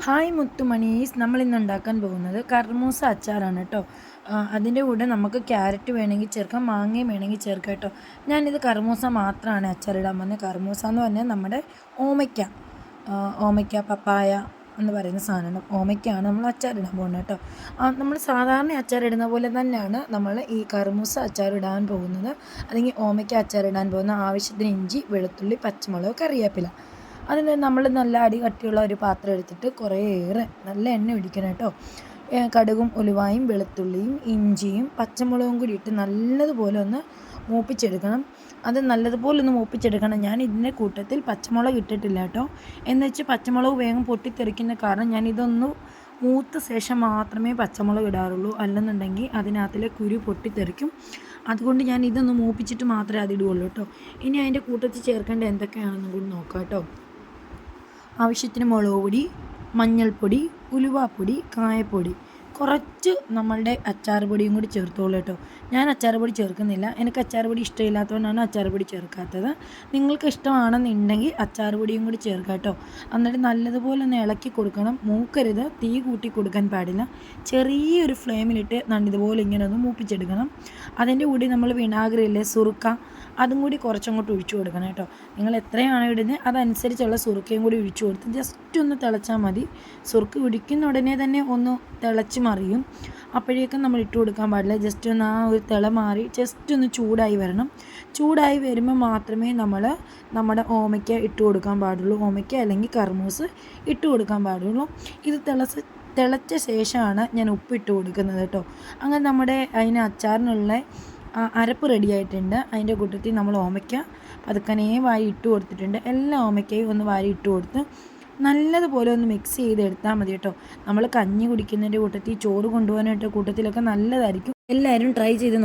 Hi മുത്തുമണീസ്, നമ്മളിന്ന് ഉണ്ടാക്കാൻ പോകുന്നത് കർമൂസ അച്ചാറാണ് കേട്ടോ. അതിൻ്റെ കൂടെ നമുക്ക് ക്യാരറ്റ് വേണമെങ്കിൽ ചേർക്കാം, മാങ്ങയും വേണമെങ്കിൽ ചേർക്കാം കേട്ടോ. ഞാനിത് കർമൂസ മാത്രമാണ് അച്ചാറിടാൻ പോകുന്നത്. കർമൂസ എന്ന് പറഞ്ഞാൽ നമ്മുടെ ഓമയ്ക്ക പപ്പായ എന്ന് പറയുന്ന സാധനം, ഓമയ്ക്കാണ് നമ്മൾ അച്ചാറിടാൻ പോകുന്നത് കേട്ടോ. നമ്മൾ സാധാരണ അച്ചാറിടുന്ന പോലെ തന്നെയാണ് നമ്മൾ ഈ കർമൂസ അച്ചാറിടാൻ പോകുന്നത്, അല്ലെങ്കിൽ ഓമയ്ക്ക അച്ചാറിടാൻ പോകുന്ന. ആവശ്യത്തിന് ഇഞ്ചി, വെളുത്തുള്ളി, പച്ചമുളക്, കറിവേപ്പില. അതിന് നമ്മൾ നല്ല അടി കട്ടിയുള്ള ഒരു പാത്രം എടുത്തിട്ട് കുറേയേറെ നല്ല എണ്ണ ഒഴിക്കണം കേട്ടോ. കടുകും ഉലുവായും വെളുത്തുള്ളിയും ഇഞ്ചിയും പച്ചമുളകും കൂടി ഇട്ട് നല്ലതുപോലെ ഒന്ന് മൂപ്പിച്ചെടുക്കണം. അത് നല്ലതുപോലെ ഒന്ന് മൂപ്പിച്ചെടുക്കണം. ഞാൻ ഇതിൻ്റെ കൂട്ടത്തിൽ പച്ചമുളക് ഇട്ടിട്ടില്ല കേട്ടോ. എന്ന് വെച്ച് പച്ചമുളക് വേഗം പൊട്ടിത്തെറിക്കുന്ന കാരണം ഞാനിതൊന്ന് മൂത്ത ശേഷം മാത്രമേ പച്ചമുളക് ഇടാറുള്ളൂ, അല്ലെന്നുണ്ടെങ്കിൽ അതിനകത്തിലെ കുരു പൊട്ടിത്തെറിക്കും. അതുകൊണ്ട് ഞാൻ ഇതൊന്ന് മൂപ്പിച്ചിട്ട് മാത്രമേ അതിടുകയുള്ളൂ കേട്ടോ. ഇനി അതിൻ്റെ കൂട്ടത്തിൽ ചേർക്കേണ്ട എന്തൊക്കെയാണെന്നും കൂടി നോക്കാം കേട്ടോ. ആവശ്യത്തിന് മുളക് പൊടി, മഞ്ഞൾപ്പൊടി, ഉലുവാപ്പൊടി, കായപ്പൊടി, കുറച്ച് നമ്മളുടെ അച്ചാർ പൊടിയും കൂടി ചേർത്തോളൂ കേട്ടോ. ഞാൻ അച്ചാർ പൊടി ചേർക്കുന്നില്ല, എനിക്ക് അച്ചാർ പൊടി ഇഷ്ടമില്ലാത്തതുകൊണ്ടാണ് അച്ചാർ പൊടി ചേർക്കാത്തത്. നിങ്ങൾക്ക് ഇഷ്ടമാണെന്നുണ്ടെങ്കിൽ അച്ചാർ പൊടിയും കൂടി ചേർക്കാം കേട്ടോ. എന്നിട്ട് നല്ലതുപോലെ ഒന്ന് ഇളക്കി കൊടുക്കണം. മൂക്കരുത്, തീ കൂട്ടി കൊടുക്കാൻ പാടില്ല. ചെറിയൊരു ഫ്ലെയിമിലിട്ട് ഇതുപോലെ ഇങ്ങനെ ഒന്ന് മൂപ്പിച്ചെടുക്കണം. അതിൻ്റെ കൂടി നമ്മൾ വിനാഗിരിയില്ലേ, സുറുക്ക, അതും കൂടി കുറച്ചങ്ങോട്ട് ഒഴിച്ചു കൊടുക്കണം കേട്ടോ. നിങ്ങൾ എത്രയാണ് ഇടുന്നത് അതനുസരിച്ചുള്ള സുറുക്കയും കൂടി ഒഴിച്ചു കൊടുത്ത് ജസ്റ്റ് ഒന്ന് തിളച്ചാൽ മതി. സുറുക്ക് കുടിക്കുന്ന ഉടനെ തന്നെ ഒന്ന് തിളച്ച് മറിയും. അപ്പോഴേക്കും നമ്മൾ ഇട്ട് കൊടുക്കാൻ പാടില്ല. ജസ്റ്റ് ഒന്ന് ആ ഒരു തിള മാറി ജസ്റ്റ് ഒന്ന് ചൂടായി വരണം. ചൂടായി വരുമ്പോൾ മാത്രമേ നമ്മൾ നമ്മുടെ ഓമയ്ക്ക ഇട്ട് കൊടുക്കാൻ പാടുള്ളൂ. ഓമയ്ക്ക അല്ലെങ്കിൽ കർമൂസ് ഇട്ട് കൊടുക്കാൻ പാടുള്ളൂ. ഇത് തിളച്ച ശേഷമാണ് ഞാൻ ഉപ്പിട്ട് കൊടുക്കുന്നത് കേട്ടോ. അങ്ങനെ നമ്മുടെ അതിന് അച്ചാറിനുള്ള അരപ്പ് റെഡി ആയിട്ടുണ്ട്. അതിൻ്റെ കൂട്ടത്തിൽ നമ്മൾ ഓമയ്ക്ക പതുക്കനെ വാരി ഇട്ട് കൊടുത്തിട്ടുണ്ട്. എല്ലാ ഓമയ്ക്കയും ഒന്ന് വാരി ഇട്ട് കൊടുത്ത് നല്ലതുപോലെ ഒന്ന് മിക്സ് ചെയ്തെടുത്താൽ മതി കേട്ടോ. നമ്മൾ കഞ്ഞി കുടിക്കുന്നതിൻ്റെ കൂട്ടത്തിൽ, ചോറ് കൊണ്ടുപോകാനായിട്ട് കൂട്ടത്തിലൊക്കെ നല്ലതായിരിക്കും. എല്ലാവരും ട്രൈ ചെയ്ത്